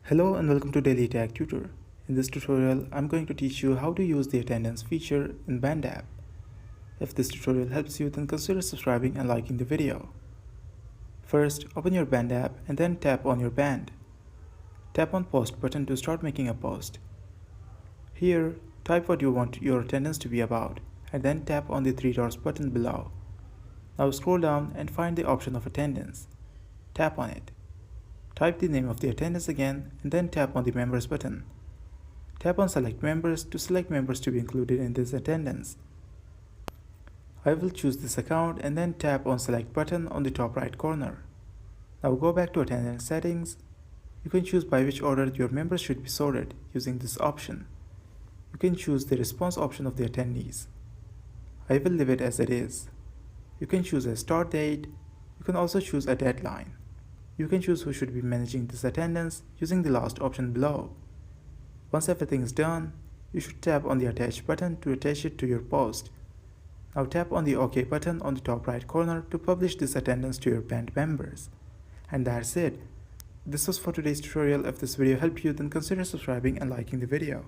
Hello and welcome to Daily Tag Tutor. In this tutorial, I'm going to teach you how to use the attendance feature in Band app. If this tutorial helps you, then consider subscribing and liking the video. First, open your Band app and then tap on your band. Tap on Post button to start making a post. Here, type what you want your attendance to be about and then tap on the three dots button below. Now scroll down and find the option of attendance. Tap on it. Type the name of the attendance again and then tap on the Members button. Tap on Select Members to select members to be included in this attendance. I will choose this account and then tap on Select button on the top right corner. Now go back to Attendance Settings. You can choose by which order your members should be sorted using this option. You can choose the response option of the attendees. I will leave it as it is. You can choose a start date. You can also choose a deadline. You can choose who should be managing this attendance using the last option below. Once everything is done, you should tap on the Attach button to attach it to your post. Now tap on the OK button on the top right corner to publish this attendance to your band members. And that's it. This was for today's tutorial. If this video helped you, then consider subscribing and liking the video.